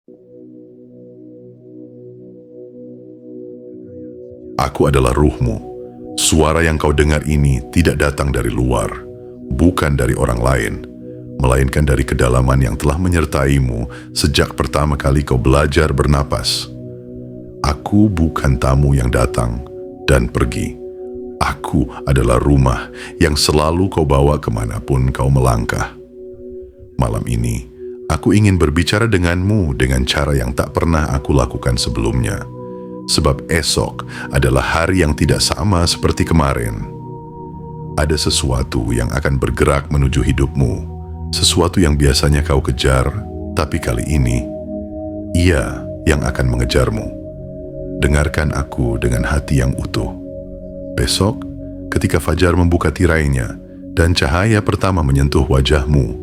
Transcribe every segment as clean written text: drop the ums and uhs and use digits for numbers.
Aku adalah ruhmu. Suara yang kau dengar ini tidak datang dari luar, bukan dari orang lain, melainkan dari kedalaman yang telah menyertaimu sejak pertama kali kau belajar bernapas. Aku bukan tamu yang datang dan pergi. Aku adalah rumah yang selalu kau bawa kemanapun kau melangkah. Malam ini, aku ingin berbicara denganmu dengan cara yang tak pernah aku lakukan sebelumnya. Sebab esok adalah hari yang tidak sama seperti kemarin. Ada sesuatu yang akan bergerak menuju hidupmu, sesuatu yang biasanya kau kejar, tapi kali ini, ia yang akan mengejarmu. Dengarkan aku dengan hati yang utuh. Besok, ketika fajar membuka tirainya dan cahaya pertama menyentuh wajahmu,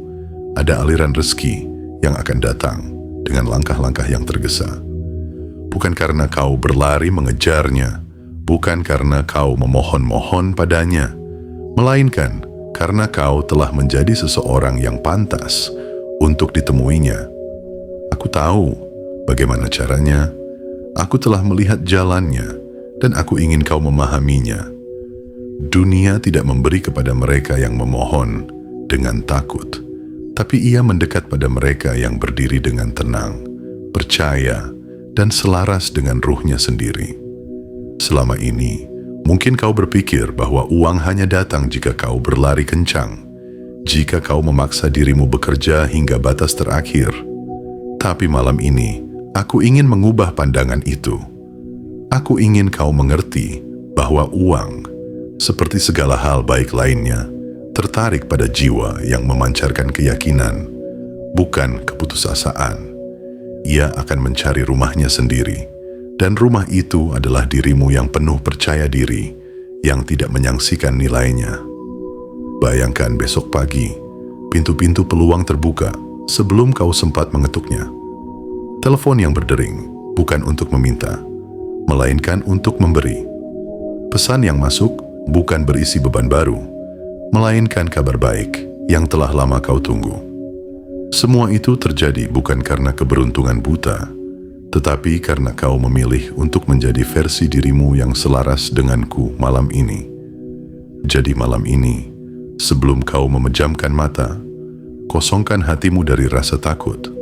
ada aliran rezeki yang akan datang dengan langkah-langkah yang tergesa. Bukan karena kau berlari mengejarnya, bukan karena kau memohon-mohon padanya, melainkan karena kau telah menjadi seseorang yang pantas untuk ditemuinya. Aku tahu bagaimana caranya, aku telah melihat jalannya, dan aku ingin kau memahaminya. Dunia tidak memberi kepada mereka yang memohon dengan takut, tapi ia mendekat pada mereka yang berdiri dengan tenang, percaya, dan selaras dengan ruhnya sendiri. Selama ini, mungkin kau berpikir bahwa uang hanya datang jika kau berlari kencang, jika kau memaksa dirimu bekerja hingga batas terakhir. Tapi malam ini, aku ingin mengubah pandangan itu. Aku ingin kau mengerti bahwa uang, seperti segala hal baik lainnya, tertarik pada jiwa yang memancarkan keyakinan, bukan keputusasaan. Ia akan mencari rumahnya sendiri, dan rumah itu adalah dirimu yang penuh percaya diri, yang tidak menyaksikan nilainya. Bayangkan besok pagi, pintu-pintu peluang terbuka sebelum kau sempat mengetuknya. Telepon yang berdering bukan untuk meminta, melainkan untuk memberi. Pesan yang masuk bukan berisi beban baru, melainkan kabar baik yang telah lama kau tunggu. Semua itu terjadi bukan karena keberuntungan buta, tetapi karena kau memilih untuk menjadi versi dirimu yang selaras denganku malam ini. Jadi malam ini, sebelum kau memejamkan mata, kosongkan hatimu dari rasa takut.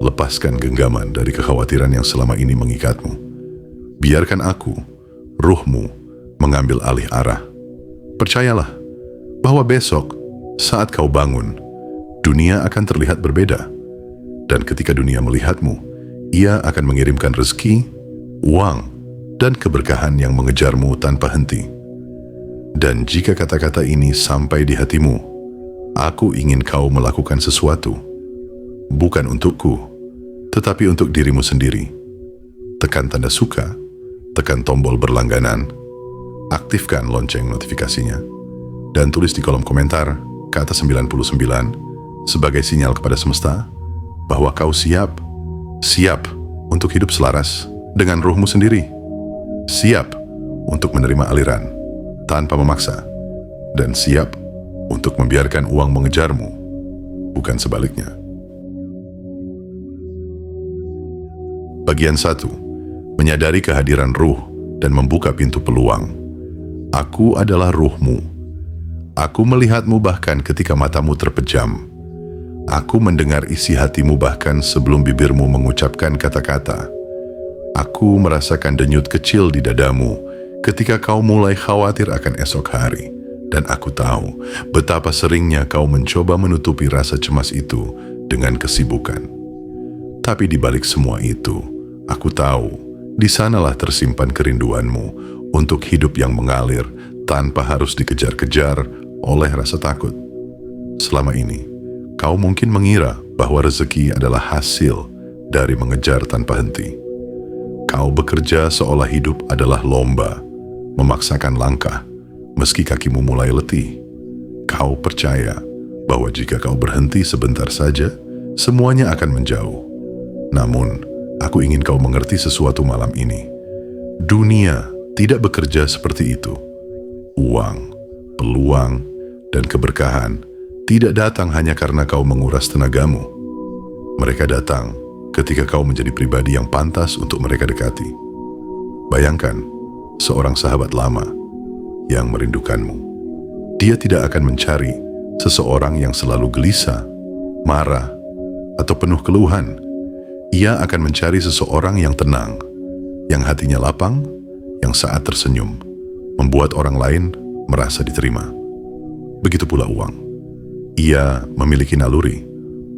Lepaskan genggaman dari kekhawatiran yang selama ini mengikatmu. Biarkan aku, ruhmu, mengambil alih arah. Percayalah bahwa besok, saat kau bangun, dunia akan terlihat berbeda. Dan ketika dunia melihatmu, ia akan mengirimkan rezeki, uang, dan keberkahan yang mengejarmu tanpa henti. Dan jika kata-kata ini sampai di hatimu, aku ingin kau melakukan sesuatu. Bukan untukku, tetapi untuk dirimu sendiri. Tekan tanda suka, tekan tombol berlangganan, aktifkan lonceng notifikasinya, dan tulis di kolom komentar kata 99 sebagai sinyal kepada semesta bahwa kau siap untuk hidup selaras dengan ruhmu sendiri, siap untuk menerima aliran tanpa memaksa, dan siap untuk membiarkan uang mengejarmu, bukan sebaliknya. Bagian 1. Menyadari kehadiran ruh dan membuka pintu peluang. Aku adalah ruhmu. Aku melihatmu bahkan ketika matamu terpejam. Aku mendengar isi hatimu bahkan sebelum bibirmu mengucapkan kata-kata. Aku merasakan denyut kecil di dadamu ketika kau mulai khawatir akan esok hari. Dan aku tahu betapa seringnya kau mencoba menutupi rasa cemas itu dengan kesibukan. Tapi di balik semua itu, aku tahu di sanalah tersimpan kerinduanmu untuk hidup yang mengalir tanpa harus dikejar-kejar oleh rasa takut. Selama ini, kau mungkin mengira bahwa rezeki adalah hasil dari mengejar tanpa henti. Kau bekerja seolah hidup adalah lomba, memaksakan langkah, meski kakimu mulai letih. Kau percaya bahwa jika kau berhenti sebentar saja, semuanya akan menjauh. Namun, aku ingin kau mengerti sesuatu malam ini. Dunia tidak bekerja seperti itu. Uang, peluang, dan keberkahan tidak datang hanya karena kau menguras tenagamu. Mereka datang ketika kau menjadi pribadi yang pantas untuk mereka dekati. Bayangkan seorang sahabat lama yang merindukanmu. Dia tidak akan mencari seseorang yang selalu gelisah, marah, atau penuh keluhan. Ia akan mencari seseorang yang tenang, yang hatinya lapang, yang saat tersenyum membuat orang lain merasa diterima. Begitu pula uang. Ia memiliki naluri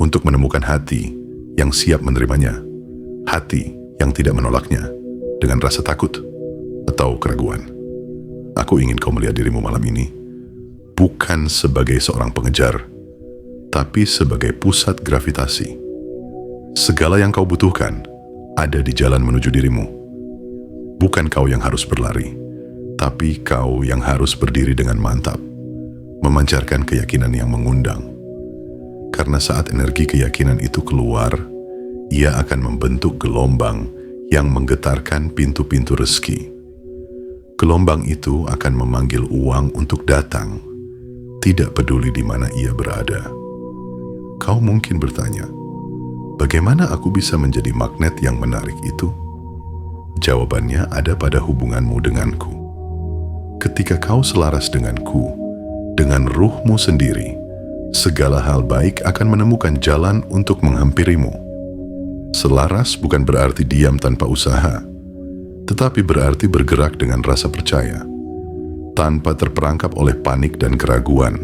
untuk menemukan hati yang siap menerimanya, hati yang tidak menolaknya dengan rasa takut atau keraguan. Aku ingin kau melihat dirimu malam ini bukan sebagai seorang pengejar, tapi sebagai pusat gravitasi. Segala yang kau butuhkan ada di jalan menuju dirimu. Bukan kau yang harus berlari, tapi kau yang harus berdiri dengan mantap, memancarkan keyakinan yang mengundang. Karena saat energi keyakinan itu keluar, ia akan membentuk gelombang yang menggetarkan pintu-pintu rezeki. Gelombang itu akan memanggil uang untuk datang, tidak peduli di mana ia berada. Kau mungkin bertanya, bagaimana aku bisa menjadi magnet yang menarik itu? Jawabannya ada pada hubunganmu denganku. Ketika kau selaras denganku, dengan ruhmu sendiri, segala hal baik akan menemukan jalan untuk menghampirimu. Selaras bukan berarti diam tanpa usaha, tetapi berarti bergerak dengan rasa percaya, tanpa terperangkap oleh panik dan keraguan.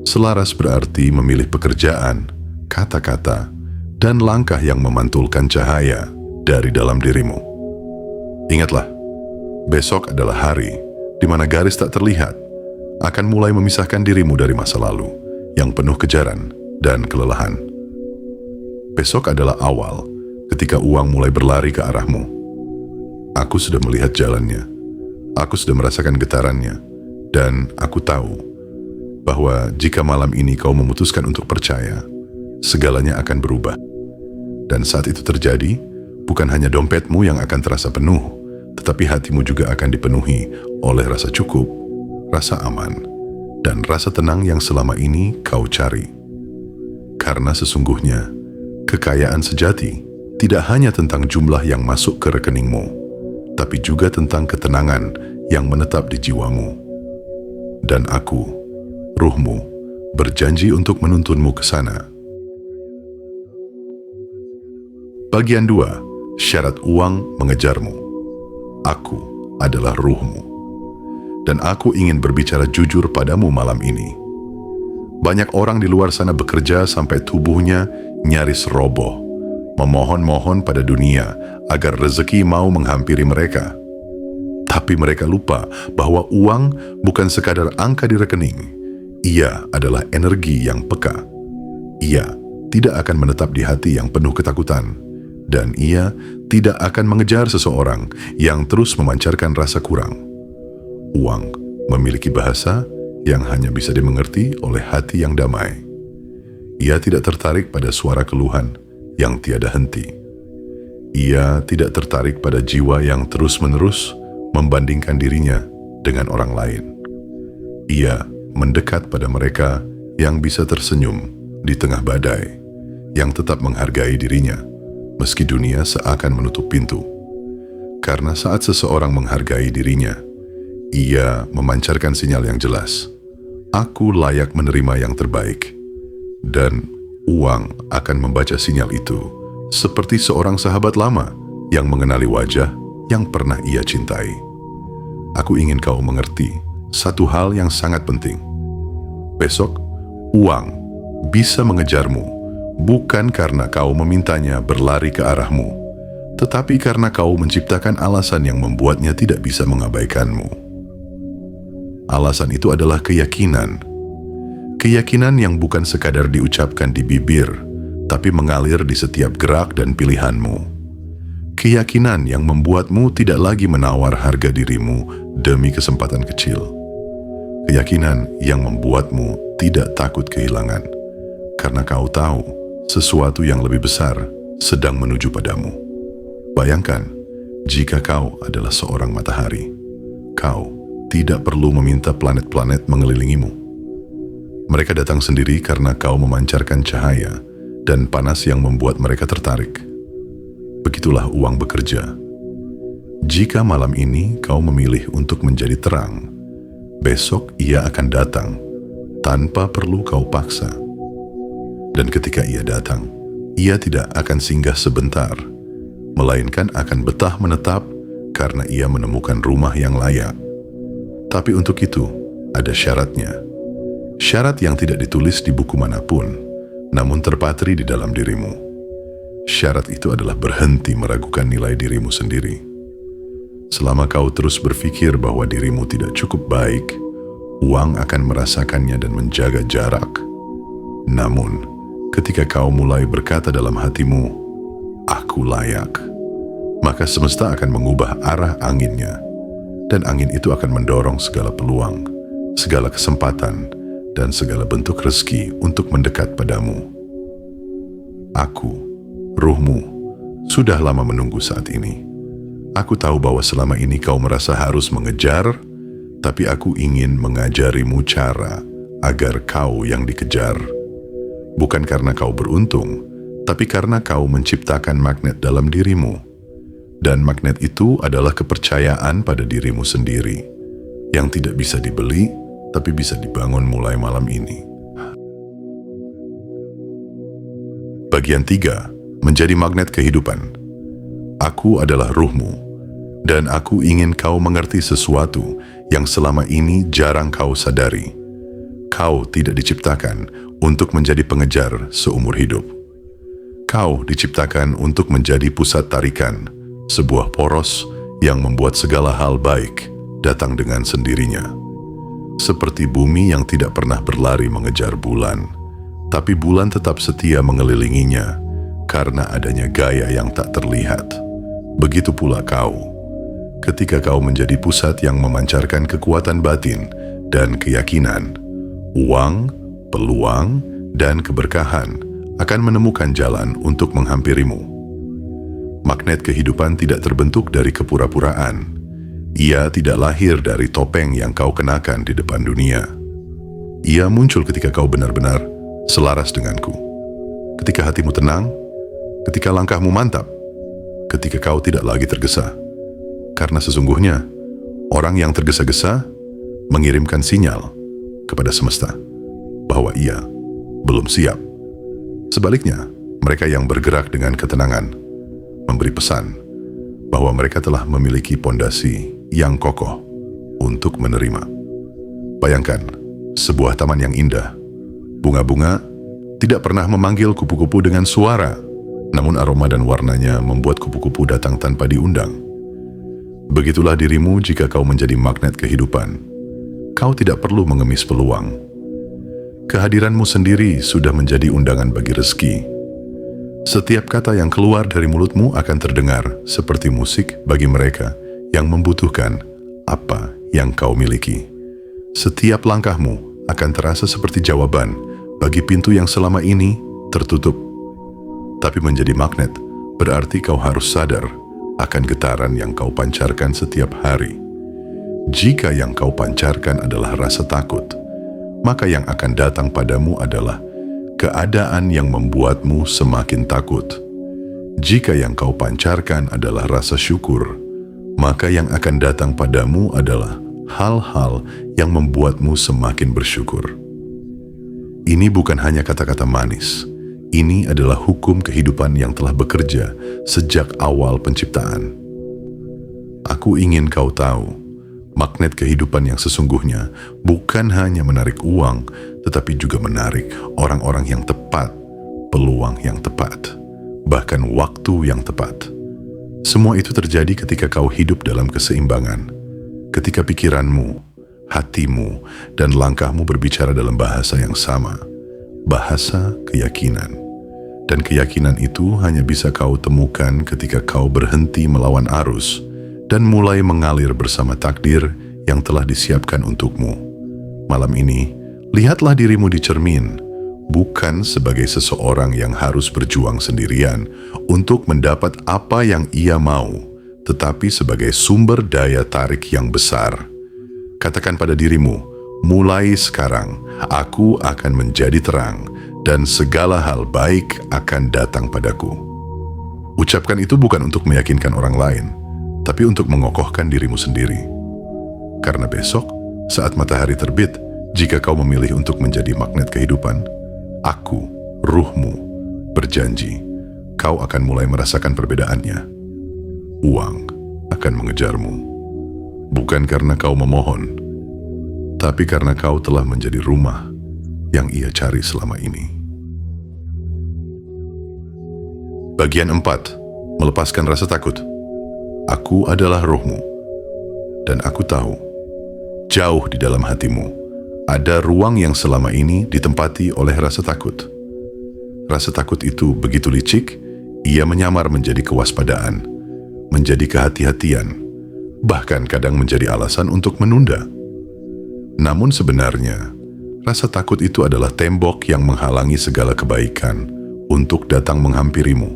Selaras berarti memilih pekerjaan, kata-kata, dan langkah yang memantulkan cahaya dari dalam dirimu. Ingatlah, besok adalah hari di mana garis tak terlihat akan mulai memisahkan dirimu dari masa lalu yang penuh kejaran dan kelelahan. Besok adalah awal ketika uang mulai berlari ke arahmu. Aku sudah melihat jalannya, aku sudah merasakan getarannya, dan aku tahu bahwa jika malam ini kau memutuskan untuk percaya, segalanya akan berubah. Dan saat itu terjadi, bukan hanya dompetmu yang akan terasa penuh, tetapi hatimu juga akan dipenuhi oleh rasa cukup, rasa aman, dan rasa tenang yang selama ini kau cari. Karena sesungguhnya, kekayaan sejati tidak hanya tentang jumlah yang masuk ke rekeningmu, tapi juga tentang ketenangan yang menetap di jiwamu. Dan aku, ruhmu, berjanji untuk menuntunmu ke sana. Bagian 2. Syarat uang mengejarmu. Aku adalah ruhmu. Dan aku ingin berbicara jujur padamu malam ini. Banyak orang di luar sana bekerja sampai tubuhnya nyaris roboh, memohon-mohon pada dunia agar rezeki mau menghampiri mereka. Tapi mereka lupa bahwa uang bukan sekadar angka di rekening. Ia adalah energi yang peka. Ia tidak akan menetap di hati yang penuh ketakutan. Dan ia tidak akan mengejar seseorang yang terus memancarkan rasa kurang. Uang memiliki bahasa yang hanya bisa dimengerti oleh hati yang damai. Ia tidak tertarik pada suara keluhan yang tiada henti. Ia tidak tertarik pada jiwa yang terus-menerus membandingkan dirinya dengan orang lain. Ia mendekat pada mereka yang bisa tersenyum di tengah badai, yang tetap menghargai dirinya, meski dunia seakan menutup pintu. Karena saat seseorang menghargai dirinya, ia memancarkan sinyal yang jelas. Aku layak menerima yang terbaik. Dan uang akan membaca sinyal itu seperti seorang sahabat lama yang mengenali wajah yang pernah ia cintai. Aku ingin kau mengerti satu hal yang sangat penting. Besok, uang bisa mengejarmu bukan karena kau memintanya berlari ke arahmu, tetapi karena kau menciptakan alasan yang membuatnya tidak bisa mengabaikanmu. Alasan itu adalah keyakinan. Keyakinan yang bukan sekadar diucapkan di bibir, tapi mengalir di setiap gerak dan pilihanmu. Keyakinan yang membuatmu tidak lagi menawar harga dirimu demi kesempatan kecil. Keyakinan yang membuatmu tidak takut kehilangan, karena kau tahu sesuatu yang lebih besar sedang menuju padamu. Bayangkan, jika kau adalah seorang matahari, kau tidak perlu meminta planet-planet mengelilingimu. Mereka datang sendiri karena kau memancarkan cahaya dan panas yang membuat mereka tertarik. begitulah uang bekerja. Jika malam ini kau memilih untuk menjadi terang, besok ia akan datang tanpa perlu kau paksa. Dan ketika ia datang, ia tidak akan singgah sebentar, melainkan akan betah menetap karena ia menemukan rumah yang layak. Tapi untuk itu, ada syaratnya. Syarat yang tidak ditulis di buku manapun, namun terpatri di dalam dirimu. Syarat itu adalah berhenti meragukan nilai dirimu sendiri. Selama kau terus berpikir bahwa dirimu tidak cukup baik, uang akan merasakannya dan menjaga jarak. Namun, ketika kau mulai berkata dalam hatimu, "Aku layak," maka semesta akan mengubah arah anginnya. Dan angin itu akan mendorong segala peluang, segala kesempatan, dan segala bentuk rezeki untuk mendekat padamu. Aku, ruhmu, sudah lama menunggu saat ini. Aku tahu bahwa selama ini kau merasa harus mengejar, tapi aku ingin mengajarimu cara agar kau yang dikejar. Bukan karena kau beruntung, tapi karena kau menciptakan magnet dalam dirimu. Dan magnet itu adalah kepercayaan pada dirimu sendiri, yang tidak bisa dibeli, tapi bisa dibangun mulai malam ini. Bagian 3, menjadi magnet kehidupan. Aku adalah ruhmu, dan aku ingin kau mengerti sesuatu yang selama ini jarang kau sadari. Kau tidak diciptakan untuk menjadi pengejar seumur hidup. Kau diciptakan untuk menjadi pusat tarikan, sebuah poros yang membuat segala hal baik datang dengan sendirinya. Seperti bumi yang tidak pernah berlari mengejar bulan, tapi bulan tetap setia mengelilinginya karena adanya gaya yang tak terlihat. Begitu pula kau. Ketika kau menjadi pusat yang memancarkan kekuatan batin dan keyakinan, uang, peluang, dan keberkahan akan menemukan jalan untuk menghampirimu. Magnet kehidupan tidak terbentuk dari kepura-puraan. Ia tidak lahir dari topeng yang kau kenakan di depan dunia. Ia muncul ketika kau benar-benar selaras denganku. Ketika hatimu tenang, ketika langkahmu mantap, ketika kau tidak lagi tergesa. Karena sesungguhnya, orang yang tergesa-gesa mengirimkan sinyal kepada semesta bahwa ia belum siap. Sebaliknya, mereka yang bergerak dengan ketenangan memberi pesan bahwa mereka telah memiliki pondasi yang kokoh untuk menerima. Bayangkan, sebuah taman yang indah. Bunga-bunga tidak pernah memanggil kupu-kupu dengan suara, namun aroma dan warnanya membuat kupu-kupu datang tanpa diundang. Begitulah dirimu jika kau menjadi magnet kehidupan. Kau tidak perlu mengemis peluang. Kehadiranmu sendiri sudah menjadi undangan bagi rezeki. Setiap kata yang keluar dari mulutmu akan terdengar seperti musik bagi mereka yang membutuhkan apa yang kau miliki. Setiap langkahmu akan terasa seperti jawaban bagi pintu yang selama ini tertutup. Tapi menjadi magnet berarti kau harus sadar akan getaran yang kau pancarkan setiap hari. Jika yang kau pancarkan adalah rasa takut, maka yang akan datang padamu adalah keadaan yang membuatmu semakin takut. Jika yang kau pancarkan adalah rasa syukur, maka yang akan datang padamu adalah hal-hal yang membuatmu semakin bersyukur. Ini bukan hanya kata-kata manis. Ini adalah hukum kehidupan yang telah bekerja sejak awal penciptaan. Aku ingin kau tahu, magnet kehidupan yang sesungguhnya bukan hanya menarik uang, tetapi juga menarik orang-orang yang tepat, peluang yang tepat, bahkan waktu yang tepat. Semua itu terjadi ketika kau hidup dalam keseimbangan, ketika pikiranmu, hatimu, dan langkahmu berbicara dalam bahasa yang sama, bahasa keyakinan. Dan keyakinan itu hanya bisa kau temukan ketika kau berhenti melawan arus dan mulai mengalir bersama takdir yang telah disiapkan untukmu. Malam ini, lihatlah dirimu di cermin, bukan sebagai seseorang yang harus berjuang sendirian untuk mendapat apa yang ia mau, tetapi sebagai sumber daya tarik yang besar. Katakan pada dirimu, mulai sekarang, aku akan menjadi terang, dan segala hal baik akan datang padaku. Ucapkan itu bukan untuk meyakinkan orang lain, tapi untuk mengokohkan dirimu sendiri. Karena besok, saat matahari terbit, jika kau memilih untuk menjadi magnet kehidupan, aku, ruhmu, berjanji, kau akan mulai merasakan perbedaannya. Uang akan mengejarmu, bukan karena kau memohon, tapi karena kau telah menjadi rumah yang ia cari selama ini. Bagian 4. Melepaskan rasa takut. Aku adalah rohmu, dan aku tahu, jauh di dalam hatimu, ada ruang yang selama ini ditempati oleh rasa takut. Rasa takut itu begitu licik, ia menyamar menjadi kewaspadaan, menjadi kehati-hatian, bahkan kadang menjadi alasan untuk menunda. Namun sebenarnya, rasa takut itu adalah tembok yang menghalangi segala kebaikan untuk datang menghampirimu.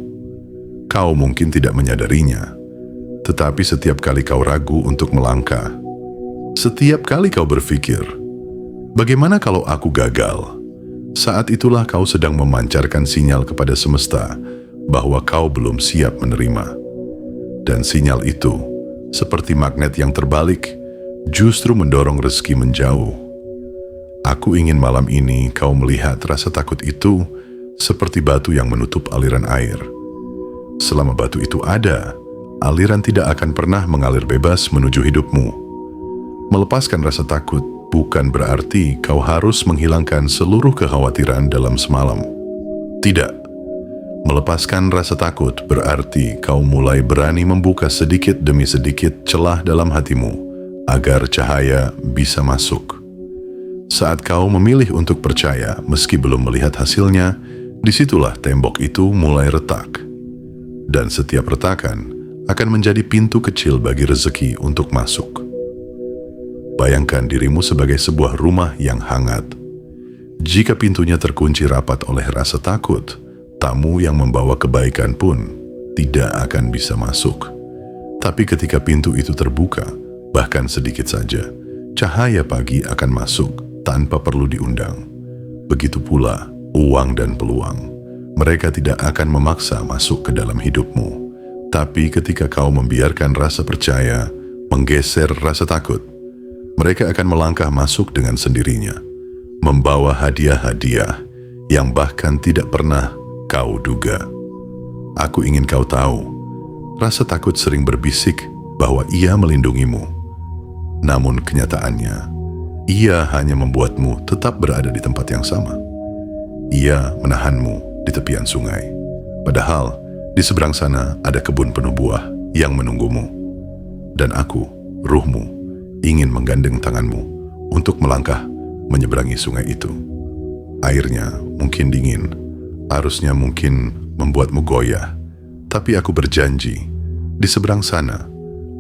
Kau mungkin tidak menyadarinya, tetapi setiap kali kau ragu untuk melangkah, setiap kali kau berpikir, bagaimana kalau aku gagal? Saat itulah kau sedang memancarkan sinyal kepada semesta bahwa kau belum siap menerima. Dan sinyal itu, seperti magnet yang terbalik, justru mendorong rezeki menjauh. Aku ingin malam ini kau melihat rasa takut itu seperti batu yang menutup aliran air. Selama batu itu ada, aliran tidak akan pernah mengalir bebas menuju hidupmu. Melepaskan rasa takut bukan berarti kau harus menghilangkan seluruh kekhawatiran dalam semalam. Tidak. Melepaskan rasa takut berarti kau mulai berani membuka sedikit demi sedikit celah dalam hatimu agar cahaya bisa masuk. Saat kau memilih untuk percaya meski belum melihat hasilnya, disitulah tembok itu mulai retak. Dan setiap retakan akan menjadi pintu kecil bagi rezeki untuk masuk. Bayangkan dirimu sebagai sebuah rumah yang hangat. Jika pintunya terkunci rapat oleh rasa takut, tamu yang membawa kebaikan pun tidak akan bisa masuk. Tapi ketika pintu itu terbuka, bahkan sedikit saja, cahaya pagi akan masuk tanpa perlu diundang. Begitu pula uang dan peluang. Mereka tidak akan memaksa masuk ke dalam hidupmu. Tapi ketika kau membiarkan rasa percaya menggeser rasa takut, mereka akan melangkah masuk dengan sendirinya, membawa hadiah-hadiah yang bahkan tidak pernah kau duga. Aku ingin kau tahu, rasa takut sering berbisik bahwa ia melindungimu. Namun kenyataannya, ia hanya membuatmu tetap berada di tempat yang sama. Ia menahanmu di tepian sungai. Padahal, di seberang sana ada kebun penuh buah yang menunggumu. Dan aku, ruhmu, ingin menggandeng tanganmu untuk melangkah menyeberangi sungai itu. Airnya mungkin dingin, arusnya mungkin membuatmu goyah. Tapi aku berjanji, di seberang sana,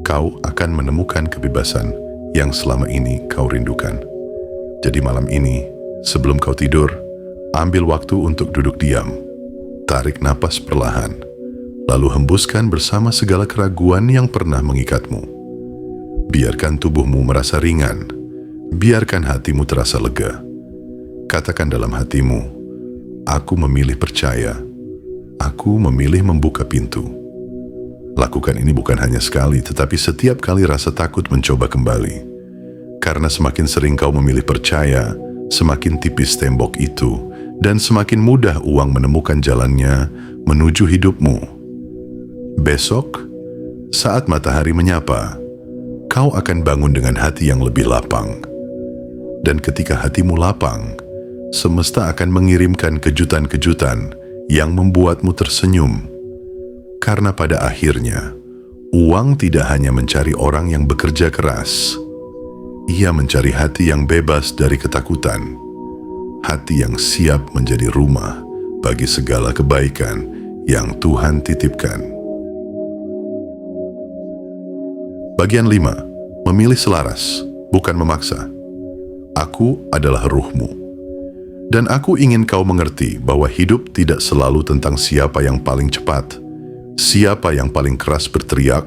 kau akan menemukan kebebasan yang selama ini kau rindukan. Jadi malam ini, sebelum kau tidur, ambil waktu untuk duduk diam, tarik napas perlahan, lalu hembuskan bersama segala keraguan yang pernah mengikatmu. Biarkan tubuhmu merasa ringan, biarkan hatimu terasa lega. Katakan dalam hatimu, aku memilih percaya, aku memilih membuka pintu. Lakukan ini bukan hanya sekali, tetapi setiap kali rasa takut mencoba kembali. Karena semakin sering kau memilih percaya, semakin tipis tembok itu, dan semakin mudah uang menemukan jalannya menuju hidupmu. Besok, saat matahari menyapa, kau akan bangun dengan hati yang lebih lapang. Dan ketika hatimu lapang, semesta akan mengirimkan kejutan-kejutan yang membuatmu tersenyum. Karena pada akhirnya, uang tidak hanya mencari orang yang bekerja keras. Ia mencari hati yang bebas dari ketakutan. Hati yang siap menjadi rumah bagi segala kebaikan yang Tuhan titipkan. Bagian 5. Memilih selaras, bukan memaksa. Aku adalah ruhmu. Dan aku ingin kau mengerti bahwa hidup tidak selalu tentang siapa yang paling cepat, siapa yang paling keras berteriak,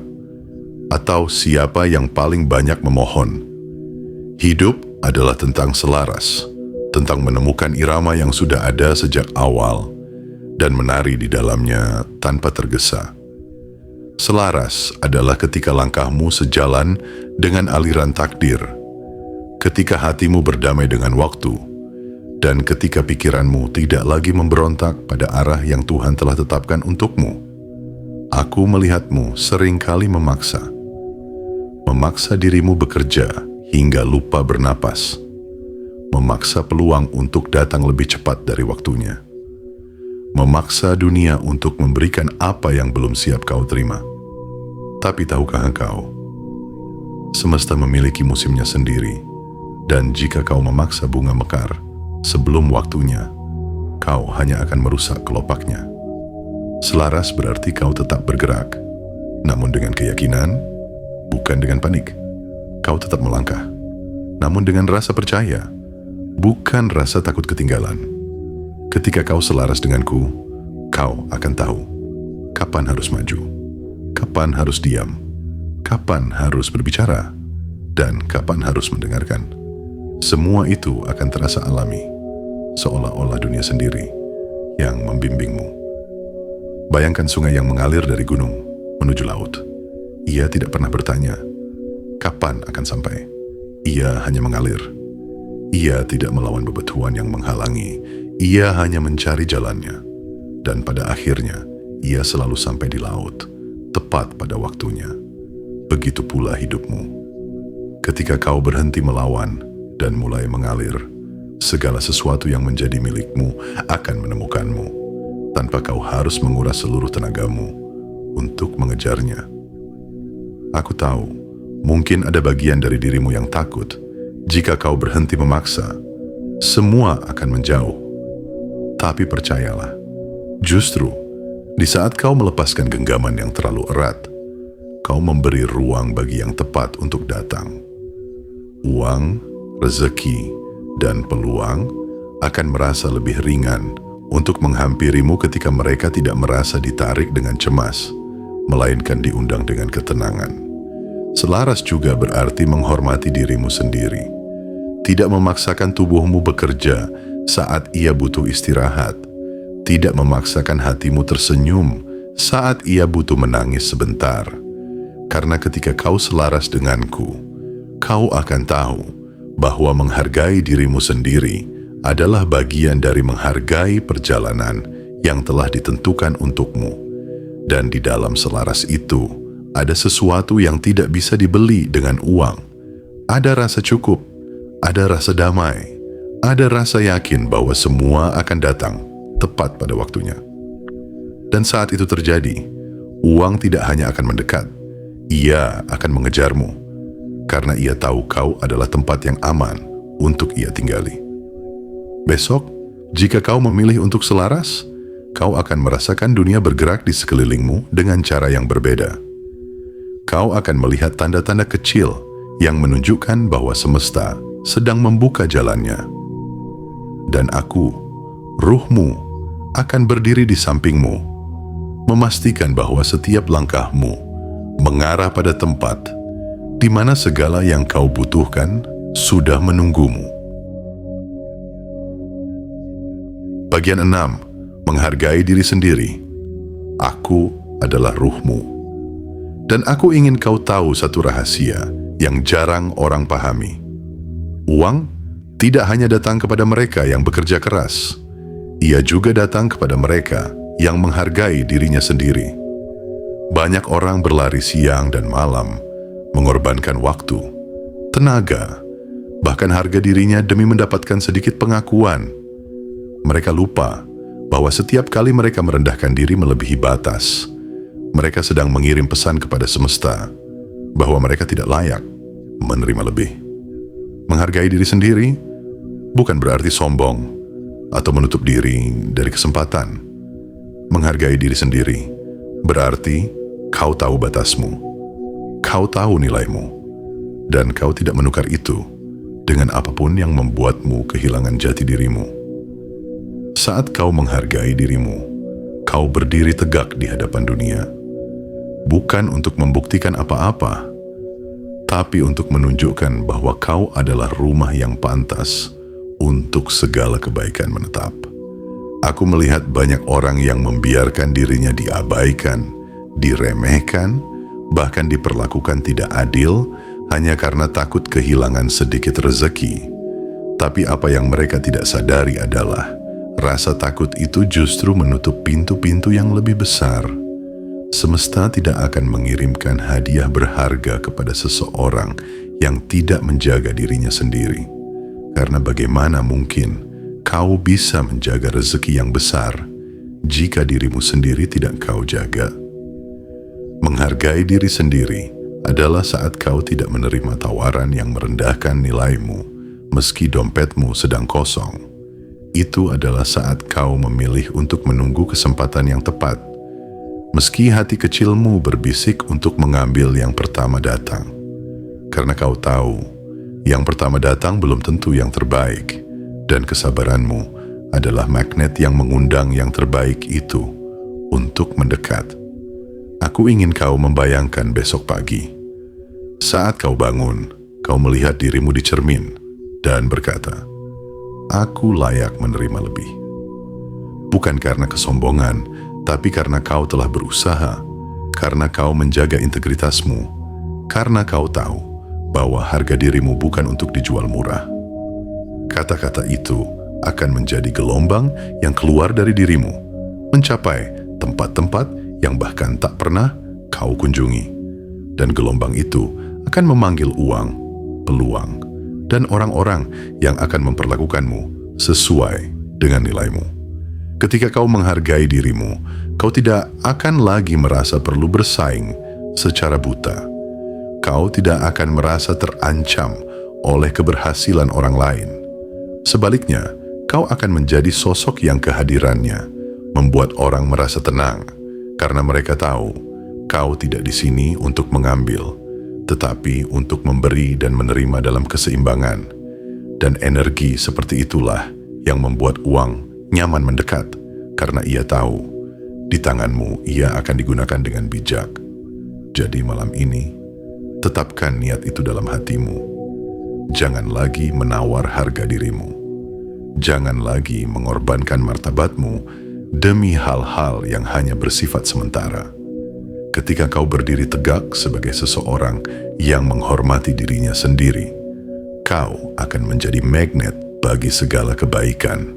atau siapa yang paling banyak memohon. Hidup adalah tentang selaras, tentang menemukan irama yang sudah ada sejak awal dan menari di dalamnya tanpa tergesa. Selaras adalah ketika langkahmu sejalan dengan aliran takdir, ketika hatimu berdamai dengan waktu, dan ketika pikiranmu tidak lagi memberontak pada arah yang Tuhan telah tetapkan untukmu. Aku melihatmu seringkali memaksa dirimu bekerja hingga lupa bernapas, memaksa peluang untuk datang lebih cepat dari waktunya, memaksa dunia untuk memberikan apa yang belum siap kau terima. Tapi tahukah engkau, semesta memiliki musimnya sendiri, dan jika kau memaksa bunga mekar sebelum waktunya, kau hanya akan merusak kelopaknya. Selaras berarti kau tetap bergerak, namun dengan keyakinan, bukan dengan panik. Kau tetap melangkah, namun dengan rasa percaya, bukan rasa takut ketinggalan. Ketika kau selaras denganku, kau akan tahu kapan harus maju, kapan harus diam, kapan harus berbicara, dan kapan harus mendengarkan. Semua itu akan terasa alami, seolah-olah dunia sendiri yang membimbingmu. Bayangkan sungai yang mengalir dari gunung menuju laut. Ia tidak pernah bertanya, kapan akan sampai? Ia hanya mengalir. Ia tidak melawan bebatuan yang menghalangi. Ia hanya mencari jalannya. Dan pada akhirnya, ia selalu sampai di laut, tepat pada waktunya. Begitu pula hidupmu. Ketika kau berhenti melawan dan mulai mengalir, segala sesuatu yang menjadi milikmu akan menemukanmu, tanpa kau harus menguras seluruh tenagamu untuk mengejarnya. Aku tahu, mungkin ada bagian dari dirimu yang takut. Jika kau berhenti memaksa, semua akan menjauh. Tapi percayalah, justru di saat kau melepaskan genggaman yang terlalu erat, kau memberi ruang bagi yang tepat untuk datang. Uang, rezeki, dan peluang akan merasa lebih ringan untuk menghampirimu ketika mereka tidak merasa ditarik dengan cemas, melainkan diundang dengan ketenangan. Selaras juga berarti menghormati dirimu sendiri. Tidak memaksakan tubuhmu bekerja saat ia butuh istirahat. Tidak memaksakan hatimu tersenyum saat ia butuh menangis sebentar. Karena ketika kau selaras denganku, kau akan tahu bahwa menghargai dirimu sendiri adalah bagian dari menghargai perjalanan yang telah ditentukan untukmu. Dan di dalam selaras itu, ada sesuatu yang tidak bisa dibeli dengan uang. Ada rasa cukup, ada rasa damai, ada rasa yakin bahwa semua akan datang tepat pada waktunya. Dan saat itu terjadi, uang tidak hanya akan mendekat, ia akan mengejarmu, karena ia tahu kau adalah tempat yang aman untuk ia tinggali. Besok, jika kau memilih untuk selaras, kau akan merasakan dunia bergerak di sekelilingmu dengan cara yang berbeda. Kau akan melihat tanda-tanda kecil yang menunjukkan bahwa semesta sedang membuka jalannya. Dan aku, ruhmu, akan berdiri di sampingmu, memastikan bahwa setiap langkahmu mengarah pada tempat di mana segala yang kau butuhkan sudah menunggumu. Bagian 6. Menghargai diri sendiri. Aku adalah ruhmu. Dan aku ingin kau tahu satu rahasia yang jarang orang pahami. Uang tidak hanya datang kepada mereka yang bekerja keras. Ia juga datang kepada mereka yang menghargai dirinya sendiri. Banyak orang berlari siang dan malam, mengorbankan waktu, tenaga, bahkan harga dirinya demi mendapatkan sedikit pengakuan. Mereka lupa bahwa setiap kali mereka merendahkan diri melebihi batas, mereka sedang mengirim pesan kepada semesta bahwa mereka tidak layak menerima lebih. Menghargai diri sendiri bukan berarti sombong atau menutup diri dari kesempatan. Menghargai diri sendiri berarti kau tahu batasmu, kau tahu nilaimu, dan kau tidak menukar itu dengan apapun yang membuatmu kehilangan jati dirimu. Saat kau menghargai dirimu, kau berdiri tegak di hadapan dunia. Bukan untuk membuktikan apa-apa, tapi untuk menunjukkan bahwa kau adalah rumah yang pantas untuk segala kebaikan menetap. Aku melihat banyak orang yang membiarkan dirinya diabaikan diremehkan, bahkan diperlakukan tidak adil hanya karena takut kehilangan sedikit rezeki. Tapi apa yang mereka tidak sadari adalah rasa takut itu justru menutup pintu-pintu yang lebih besar. Semesta tidak akan mengirimkan hadiah berharga kepada seseorang yang tidak menjaga dirinya sendiri. Karena bagaimana mungkin kau bisa menjaga rezeki yang besar jika dirimu sendiri tidak kau jaga? Menghargai diri sendiri adalah saat kau tidak menerima tawaran yang merendahkan nilaimu, meski dompetmu sedang kosong. Itu adalah saat kau memilih untuk menunggu kesempatan yang tepat, meski hati kecilmu berbisik untuk mengambil yang pertama datang. Karena kau tahu, yang pertama datang belum tentu yang terbaik, dan kesabaranmu adalah magnet yang mengundang yang terbaik itu untuk mendekat. Aku ingin kau membayangkan besok pagi. Saat kau bangun, kau melihat dirimu di cermin dan berkata, "Aku layak menerima lebih." Bukan karena kesombongan, tapi karena kau telah berusaha, karena kau menjaga integritasmu, karena kau tahu bahwa harga dirimu bukan untuk dijual murah. Kata-kata itu akan menjadi gelombang yang keluar dari dirimu, mencapai tempat-tempat yang bahkan tak pernah kau kunjungi. Dan gelombang itu akan memanggil uang, peluang, dan orang-orang yang akan memperlakukanmu sesuai dengan nilaimu. Ketika kau menghargai dirimu, kau tidak akan lagi merasa perlu bersaing secara buta. Kau tidak akan merasa terancam oleh keberhasilan orang lain. Sebaliknya, kau akan menjadi sosok yang kehadirannya membuat orang merasa tenang, karena mereka tahu kau tidak di sini untuk mengambil, tetapi untuk memberi dan menerima dalam keseimbangan. Dan energi seperti itulah yang membuat uang nyaman mendekat, karena ia tahu di tanganmu ia akan digunakan dengan bijak. Jadi malam ini, tetapkan niat itu dalam hatimu. Jangan lagi menawar harga dirimu. Jangan lagi mengorbankan martabatmu demi hal-hal yang hanya bersifat sementara. Ketika kau berdiri tegak sebagai seseorang yang menghormati dirinya sendiri, kau akan menjadi magnet bagi segala kebaikan.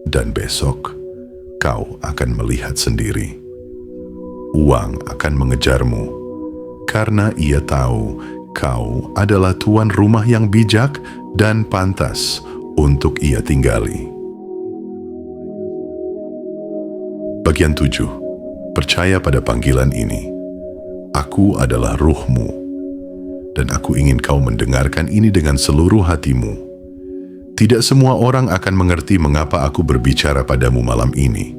Dan besok, kau akan melihat sendiri. Uang akan mengejarmu, karena ia tahu kau adalah tuan rumah yang bijak dan pantas untuk ia tinggali. Bagian 7. Percaya pada panggilan ini. Aku adalah ruhmu, dan aku ingin kau mendengarkan ini dengan seluruh hatimu. Tidak semua orang akan mengerti mengapa aku berbicara padamu malam ini.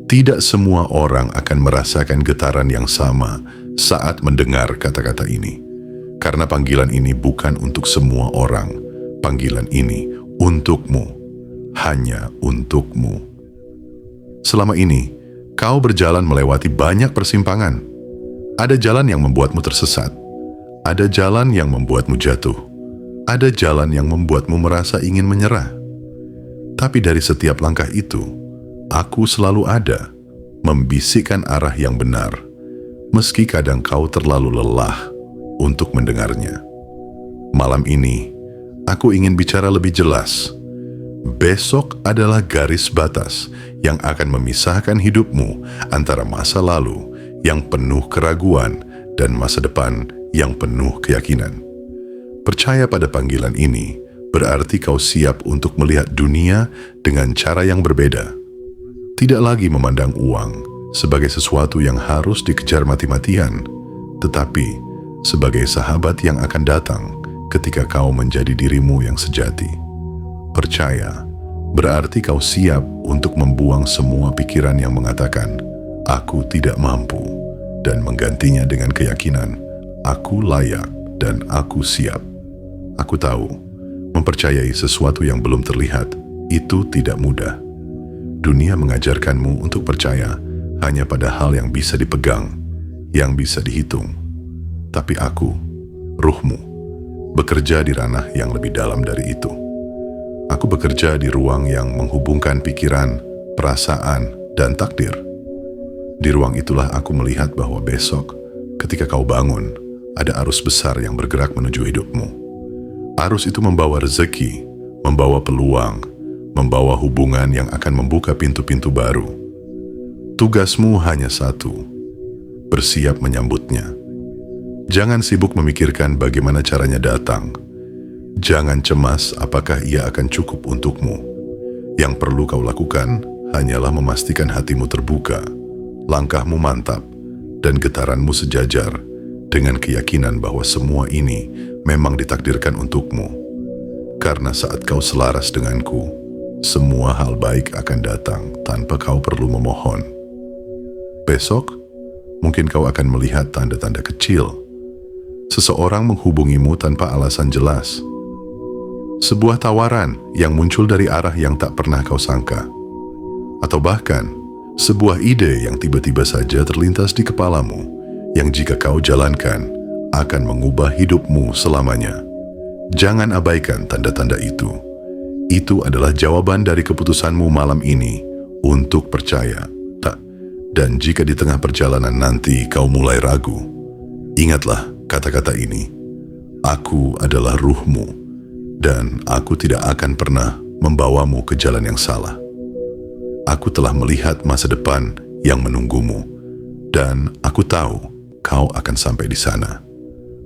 Tidak semua orang akan merasakan getaran yang sama saat mendengar kata-kata ini. Karena panggilan ini bukan untuk semua orang. Panggilan ini untukmu, hanya untukmu. Selama ini, kau berjalan melewati banyak persimpangan. Ada jalan yang membuatmu tersesat. Ada jalan yang membuatmu jatuh. Ada jalan yang membuatmu merasa ingin menyerah. Tapi dari setiap langkah itu, aku selalu ada, membisikkan arah yang benar, meski kadang kau terlalu lelah untuk mendengarnya. Malam ini, aku ingin bicara lebih jelas. Besok adalah garis batas yang akan memisahkan hidupmu antara masa lalu yang penuh keraguan dan masa depan yang penuh keyakinan. Percaya pada panggilan ini berarti kau siap untuk melihat dunia dengan cara yang berbeda. Tidak lagi memandang uang sebagai sesuatu yang harus dikejar mati-matian, tetapi sebagai sahabat yang akan datang ketika kau menjadi dirimu yang sejati. Percaya berarti kau siap untuk membuang semua pikiran yang mengatakan, "Aku tidak mampu," dan menggantinya dengan keyakinan, "Aku layak dan aku siap." Aku tahu, mempercayai sesuatu yang belum terlihat itu tidak mudah. Dunia mengajarkanmu untuk percaya hanya pada hal yang bisa dipegang, yang bisa dihitung. Tapi aku, ruhmu, bekerja di ranah yang lebih dalam dari itu. Aku bekerja di ruang yang menghubungkan pikiran, perasaan, dan takdir. Di ruang itulah aku melihat bahwa besok, ketika kau bangun, ada arus besar yang bergerak menuju hidupmu. Arus itu membawa rezeki, membawa peluang, membawa hubungan yang akan membuka pintu-pintu baru. Tugasmu hanya satu, bersiap menyambutnya. Jangan sibuk memikirkan bagaimana caranya datang. Jangan cemas apakah ia akan cukup untukmu. Yang perlu kau lakukan hanyalah memastikan hatimu terbuka, langkahmu mantap, dan getaranmu sejajar dengan keyakinan bahwa semua ini memang ditakdirkan untukmu. Karena saat kau selaras denganku, semua hal baik akan datang tanpa kau perlu memohon. Besok, mungkin kau akan melihat tanda-tanda kecil. Seseorang menghubungimu tanpa alasan jelas. Sebuah tawaran yang muncul dari arah yang tak pernah kau sangka. Atau bahkan, sebuah ide yang tiba-tiba saja terlintas di kepalamu, yang jika kau jalankan, akan mengubah hidupmu selamanya. Jangan abaikan tanda-tanda itu. Itu adalah jawaban dari keputusanmu malam ini untuk percaya. Dan jika di tengah perjalanan nanti kau mulai ragu, ingatlah kata-kata ini. Aku adalah ruhmu, dan aku tidak akan pernah membawamu ke jalan yang salah. Aku telah melihat masa depan yang menunggumu, dan aku tahu kau akan sampai di sana.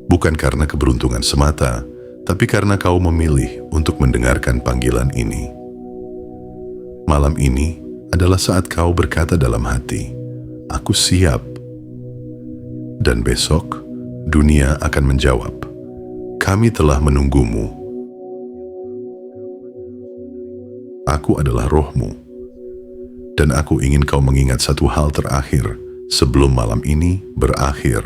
Bukan karena keberuntungan semata, tapi karena kau memilih untuk mendengarkan panggilan ini. Malam ini adalah saat kau berkata dalam hati, "Aku siap." Dan besok, dunia akan menjawab, "Kami telah menunggumu." Aku adalah rohmu. Dan aku ingin kau mengingat satu hal terakhir sebelum malam ini berakhir.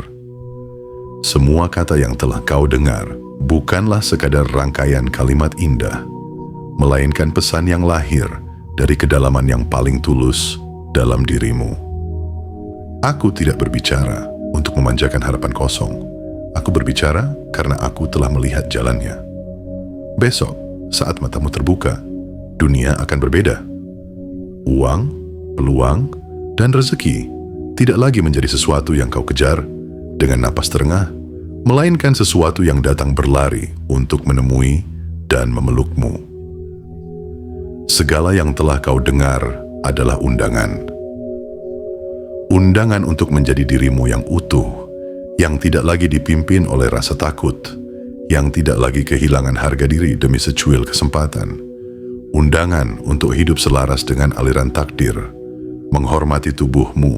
Semua kata yang telah kau dengar bukanlah sekadar rangkaian kalimat indah, melainkan pesan yang lahir dari kedalaman yang paling tulus dalam dirimu. Aku tidak berbicara untuk memanjakan harapan kosong. Aku berbicara karena aku telah melihat jalannya. Besok, saat matamu terbuka, dunia akan berbeda. Uang, peluang, dan rezeki tidak lagi menjadi sesuatu yang kau kejar dengan napas terengah, melainkan sesuatu yang datang berlari untuk menemui dan memelukmu. Segala yang telah kau dengar adalah undangan. Undangan untuk menjadi dirimu yang utuh, yang tidak lagi dipimpin oleh rasa takut, yang tidak lagi kehilangan harga diri demi secuil kesempatan. Undangan untuk hidup selaras dengan aliran takdir, menghormati tubuhmu,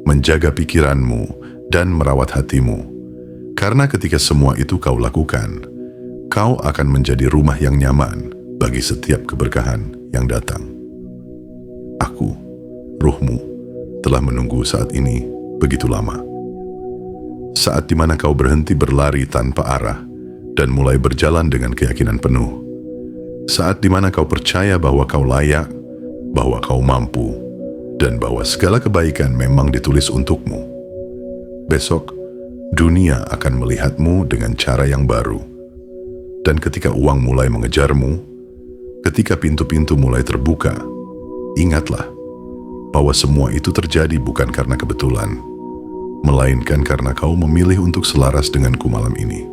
menjaga pikiranmu, dan merawat hatimu. Karena ketika semua itu kau lakukan, kau akan menjadi rumah yang nyaman bagi setiap keberkahan yang datang. Aku, ruhmu, telah menunggu saat ini begitu lama. Saat di mana kau berhenti berlari tanpa arah dan mulai berjalan dengan keyakinan penuh. Saat di mana kau percaya bahwa kau layak, bahwa kau mampu, dan bahwa segala kebaikan memang ditulis untukmu. Besok, dunia akan melihatmu dengan cara yang baru. Dan ketika uang mulai mengejarmu, ketika pintu-pintu mulai terbuka, ingatlah bahwa semua itu terjadi bukan karena kebetulan, melainkan karena kau memilih untuk selaras denganku malam ini.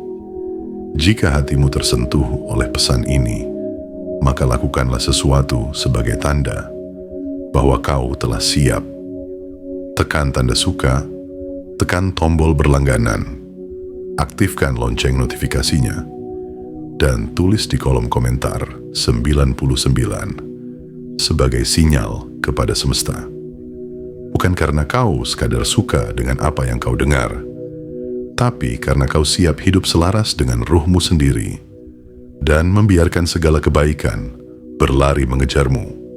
Jika hatimu tersentuh oleh pesan ini, maka lakukanlah sesuatu sebagai tanda bahwa kau telah siap. Tekan tanda suka, tekan tombol berlangganan, aktifkan lonceng notifikasinya, dan tulis di kolom komentar 99 sebagai sinyal kepada semesta. Bukan karena kau sekadar suka dengan apa yang kau dengar, tapi karena kau siap hidup selaras dengan ruhmu sendiri dan membiarkan segala kebaikan berlari mengejarmu